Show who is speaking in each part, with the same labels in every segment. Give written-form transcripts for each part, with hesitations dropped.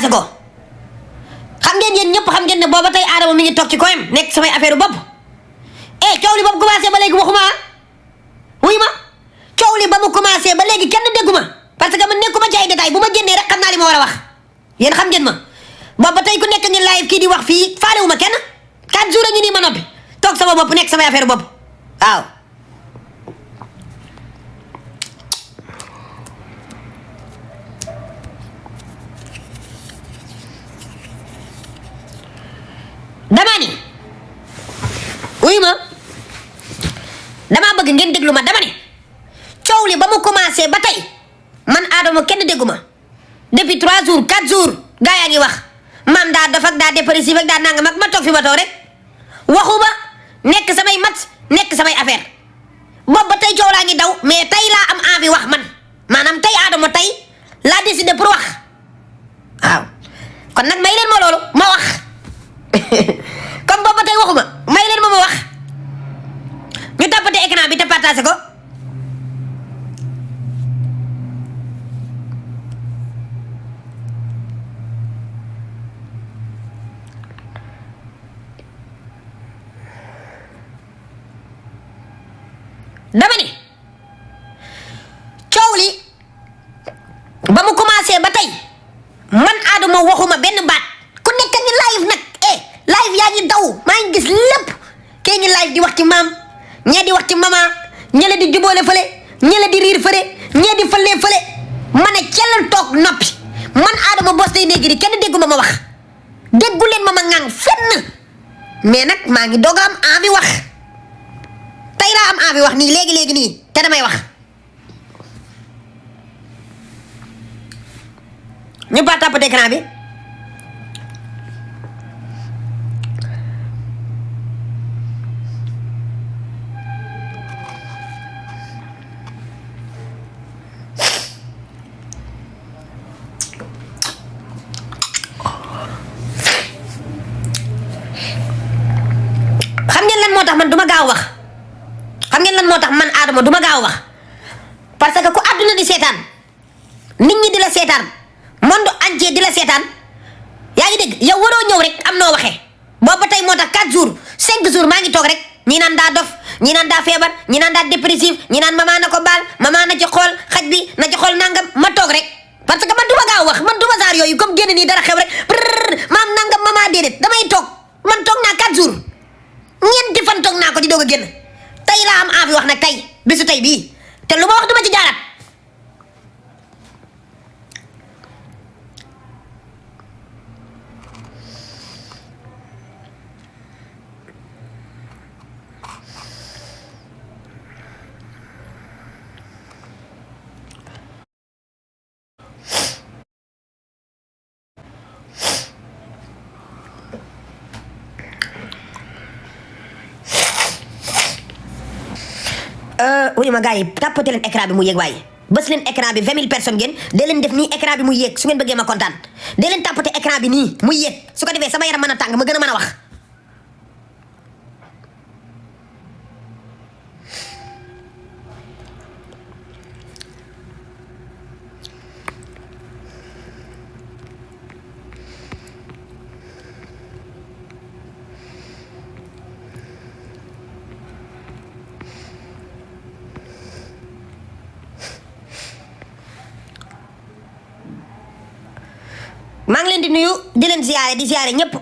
Speaker 1: partagé ko xam ngeen yéen ñëpp xam ngeen ne booba tey Adama mi ngi toog ci koyam nekk samay affaire bopp coow li ba mu commencé ba léegi waxuma wuy ma coow li ba mu commencé ba léegi kenn dégguma parce que man nekkuma ci ay détails bu ma génnee rek xam naa li ma war a wax yéen xam ngeen ma booba tey ku nekk ngi live kii di wax fii faalewuma kenn 4 jours a ngi nii ma noppi toog sama bopp nekk samay affaire bopp waaw dama ni wuy ma damaa bëgg ngeen déglu ma dama ne coow li ba mu commencé ba tey man Adama kenn déggu ma depuis 3 jours 4 jours gaa yaa ngi wax maam daa daf ak daa dépressif ak daa nangam ak ma toog fi ma toog rek waxu ba nekk samay mat nekk samay affaire boobu ba tey coow laa ngi daw mais tey laa am envie wax man maanaam tey Adama tey laa décidé pour wax waaw kon nag may leen ma loolu ma wax comme boobu ba tey waxuma may leen ma wax ñu tappate écran bi te partagé ko dama ni coow li ba mu commencé ba tey man Adama waxuma benn baat ku nekk ngi live nag live yaa ngi daw maa ngi gis lépp kee ngi live di wax ci maam ñee di wax ci mama ñele di jubóole fële ñele di riir fële ñee di fële fële ma ne cellal toog noppi man Adama Boss Day Negri kenn dégguma ma wax déggu leen ma ŋàng fenn mais nag maa ngi doog a am envie wax tey laa am envie wax nii léegi nii te damay wax ñu ba tapoter écran bi xam ngeen lan moo tax man duma gaaw wax xam ngeen lan moo tax man Adama duma gaaw wax parce que ku àdduna di seetaan nit ñi di la seetaan monde entier di la seetaan yaa ngi dégg yow waroo ñëw rek am noo waxee boobu ba tey moo tax 4 jours 5 jours maa ngi toog rek ñi naan daa dof ñi naan daa feebar ñi naan daa dépressif ñi naan mama na ko baal mama na ci xool xaj bi na ci xool nangam ma toog rek parce que man duma gaaw wax man duma saar yooyu comme génn nii dara xew rek maam nangam mama déedéet damay toog man toog naa 4 jours ñeenti fan toog naa ko di doog a génn tey laa am envie wax nag tey bisu tey bii te lu ma wax duma ci jaaraat wuyu ma gars yi tapoté leen écran bi mu yéeg waaye bës leen écran bi 20 000 personnes ngeen dee leen def nii écran bi mu yéeg su ngeen bëggee ma kontaan dee leen tapoté écran bi nii mu yéeg su ko defee sama yaram mën a tàng ma gën a mën a wax maa ngi leen di nuyu di leen ziyaare ñëpp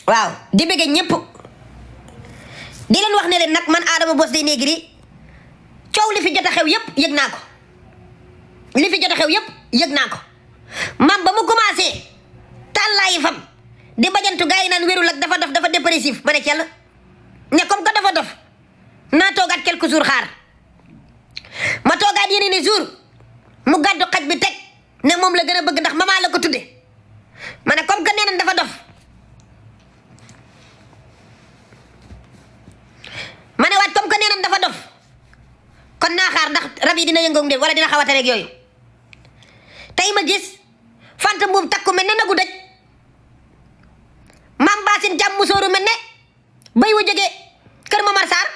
Speaker 1: waaw di bëgge ñëpp di leen wax ne leen nag man Adama Boss Day Negri coow li fi jot a xew yëpp yëg naa ko li fi jot a xew yëpp yëg naa ko man ba mu commencé tàllaayi fam di bajantu gars yi naan wérul ak dafa dof dafa dépressif ma ne cell ne comme que dafa dof naa toogaat quelques jours xaar ma toogaat yeneen i jours mu gàddu xaj bi teg ne moom la gën a bëgg ndax mama la ko tudde ma ne comme que nee nañ dafa dof ma ne waat comme que nee nañ dafa dof kon naa xaar ndax rab yi dina yëngoog ndéem wala dina xawate rek yooyu tey ma gis fanta mbuum takku mel ne nagu dëj maam baasin jàmm musóoru mel ne bay wu jógee kër Momar Sarr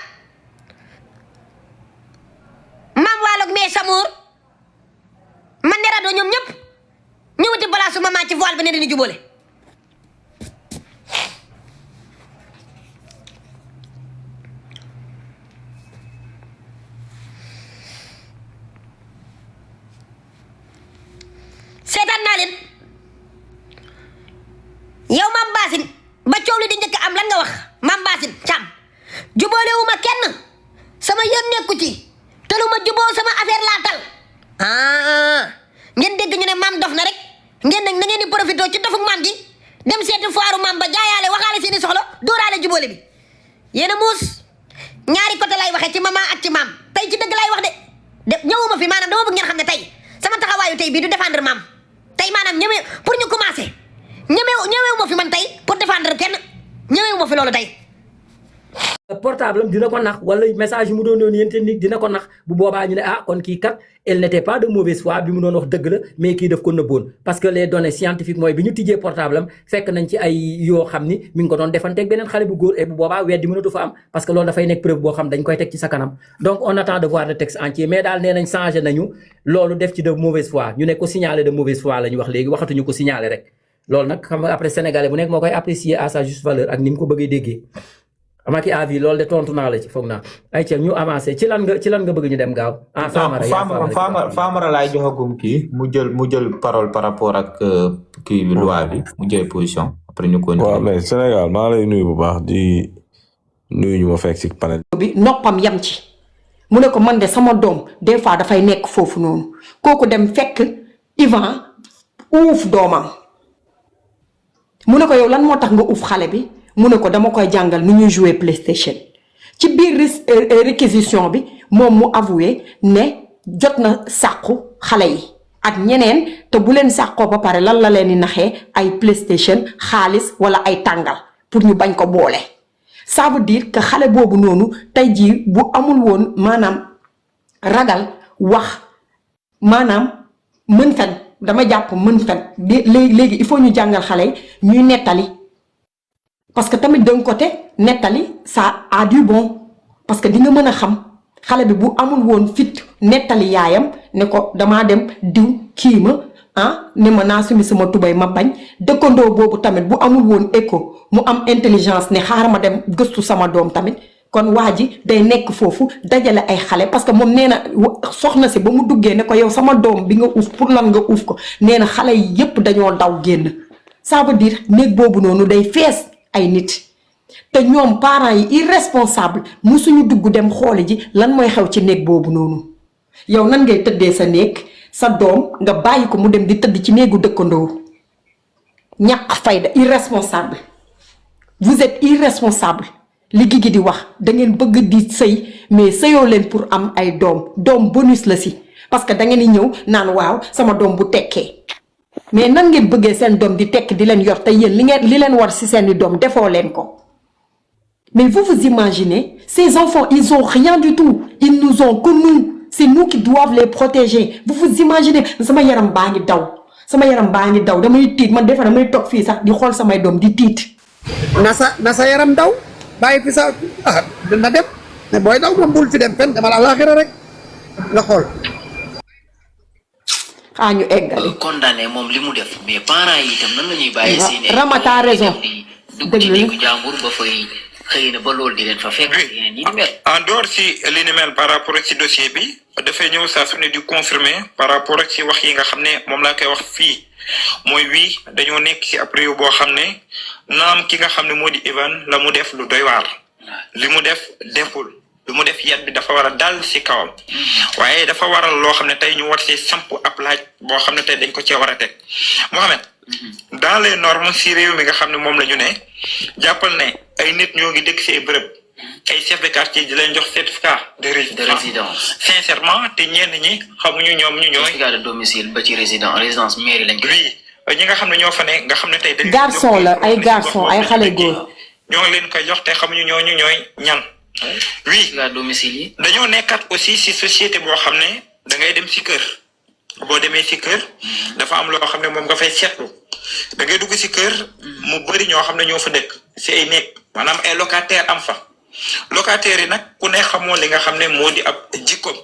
Speaker 1: maam waaloog mee samoor man ne rado ñoom ñëpp ñu wuti balaa su maman ci voile bi ne dañu jubóole seetaan naa leen yow Mame Bassine ba coow li di njëkk am lan nga wax Mame Bassine Thiam jubóolewuma kenn sama yoon nekku ci te lu ma juboo sama affaire laa tal ngeen dégg ñu ne maam dof na rek ngeen nag na ngeen di profité ci dofuk maam gi dem seeti foiru maam ba jaayaale waxaale seeni soxla dóoraale jubóole bi yéen a muus ñaari côté lay waxee ci maman ak ci maam tey ci dëgg lay wax de ñëwuma fi maanaam dama bëgg ngeen xam ne tey sama taxawaayu tey bii du défendre maam tey maanaam ñëwee pour ñu commencer ñëweewu ma fi man tey pour défendre kenn ñëweewu ma fi loolu tey
Speaker 2: portable am dina ko nax wala message yi mu doon yónni yéen technique dina ko nax bu boobaa ñu ne kon kii kat elle n'était pas de mauvaise foi bi mu doon wax dëgg la mais kii daf ko nëbboon parce que les données scientifiques mooy bi ñu tijjee portable am fekk nañ ci ay yoo xam ni mi ngi ko doon defanteeg beneen xale bu góor et bu boobaa weddi mënatu fa am parce que loolu dafay nekk preuve boo xam dañ koy teg ci sa kanam donc on attend de voir le texte entier mais daal nee nañ changé nañu loolu def ci de mauvaise foi ñu ne ko signalé de mauvaise foi la ñu wax léegi waxatuñu ko signalé rek loolu nag xam nga après sénégalais bu nekk moo koy apprécier à sa juste valeur ak ni mu ko bëggee déggee Macky avis loolu de tontu naa la ci foog naa ay ca ñu avancé ci lan nga bëgg ñu dem gaaw.
Speaker 3: Famara laay joxagum kii mu jël parole par rapport ak kii bi loi bi mu jël position après ñu continuer.
Speaker 4: waaw mais Sénégal maa lay nuyu bu baax di nuyu ñu ma fekk ci panel
Speaker 5: bi noppam yam ci mu ne ko man de sama doom des fois dafay nekk foofu noonu kooku dem fekk Ivan uuf doomam mu ne ko yow lan moo tax nga uuf xale bi. mu ne ko dama koy jàngal nu ñuy jouer PlayStation ci biir réquisition bi moom mu avoué ne jot na sàqu xale yi ak ñeneen te bu leen sàqoo ba pare lan la leen di naxee ay PlayStation xaalis wala ay tàngal pour ñu bañ ko boole. ça veut dire que xale boobu noonu tey jii bu amul woon maanaam ragal wax maanaam mën fen dama jàpp mën fen léegi il faut ñu jàngal xale yi ñuy nettali. parce que tamit d'un côté nettali ça a du bon parce que di nga mën a xam xale bi bu amul woon fit nettali yaayam ne ko damaa dem diw kii ma ne ma naa sumi sama tubay ma bañ dëkkandoo boobu tamit bu amul woon écho mu am intelligence ne xaaral ma dem gëstu sama doom tamit kon waa ji day nekk foofu dajale ay xale parce que moom nee na soxna si ba mu duggee ne ko yow sama doom bi nga uuf pour lan nga uuf ko nee na xale yi yépp dañoo daw génn ça veut dire néeg boobu noonu day fees ay nit te ñoom parents yi irresponsable musuñu dugg dem xoole ji lan mooy xew ci néeg boobu noonu yow nan ngay tëddee sa néeg sa doom nga bàyyi ko mu dem di tëdd ci néegu dëkkandoo ñàkk fayda irresponsable vous êtes irresponsable li gi di wax da ngeen bëgg di sëy mais sëyoo leen pour am ay doom bonus la si parce que da ngeen di ñëw naan waaw sama doom bu tekkee mais nan ngeen bëggee seen doom di tekk di leen yor te yéen li leen war ci seeni doom defoo leen ko mais vous imaginez ces enfants ils ont rien du tout ils nous ont que nous c'est nous qui doivent les protéger vous imaginez sama yaram baa ngi daw damay tiit man defe damay toog fii sax di xool samay doom di tiit
Speaker 6: na sa yaram daw bàyyi fi sa na dem mais booy daw moom bul fi dem fenn demal àllaaxira rek nga xool
Speaker 5: ñu eggali
Speaker 7: condamné moom li mu def mais parents yi itam nan la ñuy bàyyi seen
Speaker 5: Ramata raison
Speaker 7: dugg ci néegu jàmbur ba fay xëy na ba loolu di leen fa fekk yeneen yi di mel
Speaker 3: en dehors si li ni mel par rapport ak si dossier bi dafay ñëw saa su ne di confirmer par rapport ak si wax yi nga xam ne moom laa koy wax fii mooy wii dañoo nekk si ab réew boo xam ne naam ki nga xam ne moo di Ivan la mu def lu doy waar li mu def deful lu mu def yat bi dafa war a dal si kawam waaye dafa waral loo xam ne tey ñu war see samp ab laaj boo xam ne tey dañ ko cee war a teg Mohamed dans les normes si réew mi nga xam ne moom la ñu ne jàppal ne ay nit ñoo ngi dëkk si bërëb ay chef de quartier di leen jox certificat de résidence sincèrement te ñenn ñi xamuñu ñoom ñu ñooy
Speaker 7: certificat de domicile ba ci résidence mairie lañ ko
Speaker 3: ñi nga xam ne ñoo fa ne nga xam ne tey dañ
Speaker 5: garçon la ay garçon ay xale góor
Speaker 3: ñoo ngi leen koy jox te xamuñu ñooñu ñooy ñan
Speaker 7: certificat domicile yi
Speaker 3: dañoo nekkat aussi si société boo xam ne da ngay dem si kër boo demee si kër dafa am loo xam ne moom nga fay seetlu da ngay dugg si kër mu bëri ñoo xam ne ñoo fa dëkk si ay néeg maanaam ay locataire am fa locataires yi nag ku ne xamoo li nga xam ne moo di ab jikkoom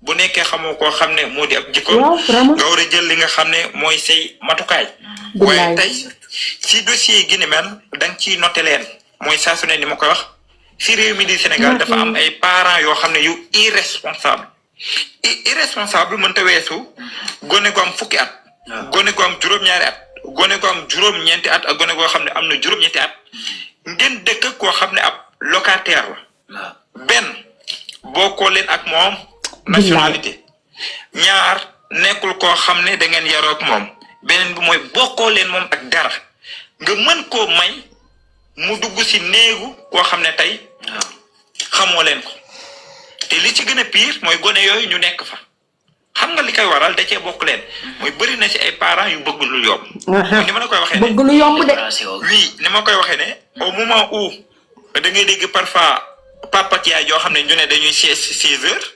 Speaker 3: bu nekkee xamoo koo xam ne moo di ab jikkoom nga war a jël li nga xam ne mooy say matukaay waaye tey si dossier gi ni mel da nga ciy noté leen mooy saa su ne ni ma koy wax si réew mi di Sénégal dafa am ay parents yoo xam ne yu irresponsable mënta weesu gone gu am fukki at gone gu am juróom-ñaari at gone gu am juróom-ñeenti at ak gone goo xam ne am na juróom-ñetti at ngeen dëkk koo xam ne ab locataire la benn bokkoo leen ak moom nationalité ñaar nekkul koo xam ne da ngeen yaroo ak moom beneen bi mooy bokkoo leen moom ak dara nga mën koo may mu dugg si néegu koo xam ne tey xamoo leen ko te li ci gën a pire mooy gone yooyu ñu nekk fa xam nga li koy waral da cee bokk leen mooy bëri na si ay parents yu bëgg lu yomb. ni ma la koy waxee ne
Speaker 5: bëgg lu yomb de.
Speaker 3: oui ni ma koy waxee ne au moment où da ngay dégg parfois papa ak yaay yoo xam ne ñu ne dañuy 6 heures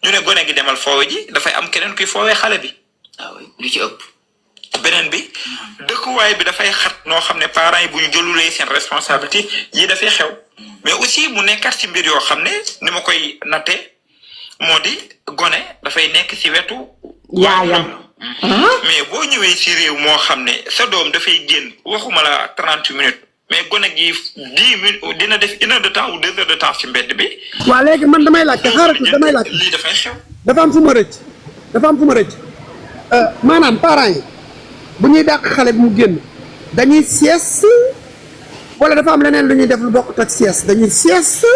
Speaker 3: ñu ne gone gi demal foowe ji dafay am keneen kuy foowee xale bi.
Speaker 7: lu ci ëpp.
Speaker 3: beneen bi dëkkuwaay bi dafay xat noo xam ne parents yi bu ñu jëlulee seen responsabilité yi dafay xew mais aussi mu nekkat ci mbir yoo xam ne ni ma koy natte moo di gone dafay nekk ci wetu
Speaker 5: yaayam
Speaker 3: mais boo ñëwee ci réew moo xam ne sa doom dafay génn waxuma la 30 minutes mais gone gi 10 minutes dina def 1 heure de temps ou 2 heures de temps ci mbedd bi.
Speaker 6: waa léegi man damay laaj te xaaral damay laaj
Speaker 3: lii dafay xew.
Speaker 6: dafa am fu ma rëcc maanaam parents yi bu ñuy dàq xale bi mu génn dañuy sieste wala dafa am leneen lu ñuy def lu bokkut ak sieste dañuy sieste.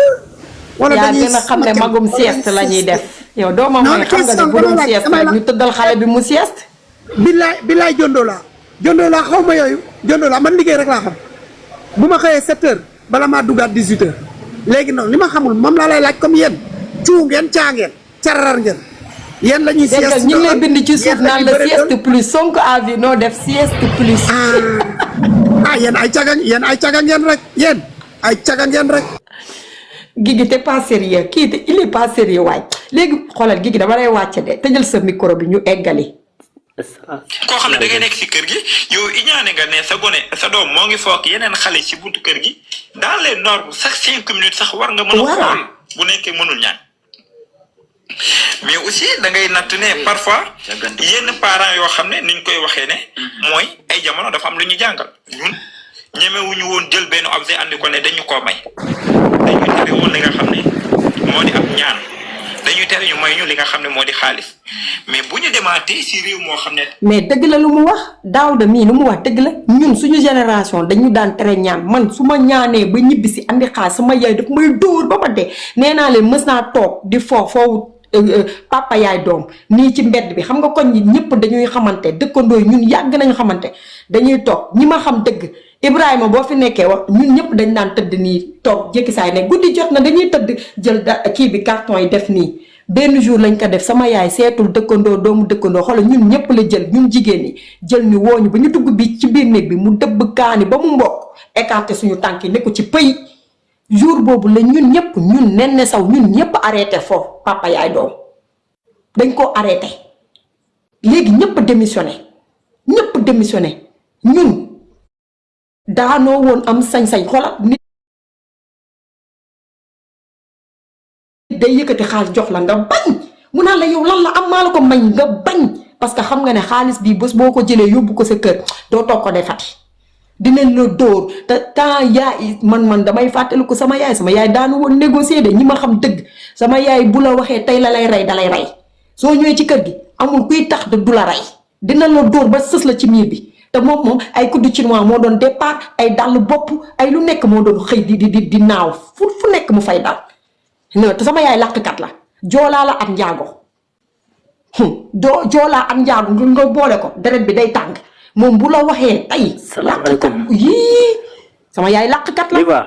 Speaker 6: wala dañuy
Speaker 5: yaa gën a xam ne magum sieste la ñuy def. yow doomam mooy xam nga ne bu doon sieste rek ñu tëddal xale bi mu sieste.
Speaker 6: billaay jondoo laa xaw ma yooyu jondoo laa man liggéey rek laa xam bu ma xëyee 7 heures bala maa duggaat 18 heures léegi noonu li ma xamul moom laa lay laaj comme yéen cuu ngeen caa ngeen cararar ngeen. yéen la ñuy sieste
Speaker 5: ñu ngi lay bind ci suuf naan la sieste plus Sonko à vie noo def sieste plus.
Speaker 6: yéen ay caga ngeen rek yéen ay caga ngeen rek.
Speaker 5: Guigui t'es pas sérieux kii te il est pas sérieux waay léegi xoolal Guigui dama lay wàcce de tëjal sa micro bi ñu eggali.
Speaker 3: koo xam ne da ngay nekk si kër gi yow iñaane nga ne sa gone sa doom moo ngi foog yeneen xale si buntu kër gi dans les normes chaque 5 minutes sax war nga mën a xool bu nekkee mënul ñaan. mais aussi da ngay natt ne parfois yenn parents yoo xam ne niñ koy waxee ne mooy ay jamono dafa am lu ñu jàngal ñun ñemewuñu woon jël benn objet andi ko ne dañu koo may dañu tere woon li nga xam ne moo di ab ñaan dañuy tere ñu may ñu li nga xam ne moo di xaalis mais bu ñu demaatee si réew moo xam ne.
Speaker 5: mais dëgg la lu mu wax Daouda mii lu mu wax dëgg la ñun suñu génération dañu daan tere ñaan man su ma ñaanee ba ñibbi si andi xaalis sama yaay daf may dóor ba ma dee nee naa leen mës naa toog di foofu papa yaay doom nii ci mbedd bi xam nga koñ ñi ñëpp dañuy xamante dëkkandoo yi ñun yàgg nañu xamante dañuy toog ñi ma xam dëgg Ibrahima boo fi nekkee wax ñun ñëpp dañ daan tëdd nii toog jékki saay ne guddi jot na dañuy tëdd jël kii bi carton yi def nii benn jour lañ ko def sama yaay seetul dëkkandoo doomu dëkkandoo xoolal ñun ñëpp la jël ñun jigéen ñi jël ñu wooñu ba ñu dugg bi ci biir néeg bi mu dëbb kaani ba mu mbokk écarté suñu tànk yi ne ko ci pëy jour boobu la ñun ñëpp ñun Néné Sow ñun ñëpp arrêté foofu papa yaay doom dañ ko arrêté léegi ñëpp démissionné ñun daanoo woon am sañ-sañ xoolal nit day yëkkati xaalis jox la nga bañ mu naan la yow lan la am maa la ko mañ nga bañ parce que xam nga ne xaalis bii bés boo ko jëlee yóbbu ko sa kër doo toog ko defati dinañ la dóor te temps yaay man damay fàttali ko sama yaay daanu woon négocier de ñi ma xam dëgg sama yaay bu la waxee tey la lay rey dalay rey soo ñëwee ci kër gi amul kuy tax de du la rey dina la dóor ba sës la ci miir bi te moom ay kuddu chinois moo doon départ ay dàll bopp ay lu nekk moo doon xëy di naaw fu nekk mu fay dal non te sama yaay làkkat la joolaa la at njaago joolaa at njaago nga boole ko deret bi day tàng moom bu la waxee tey làkkat yii sama yaay làkkat la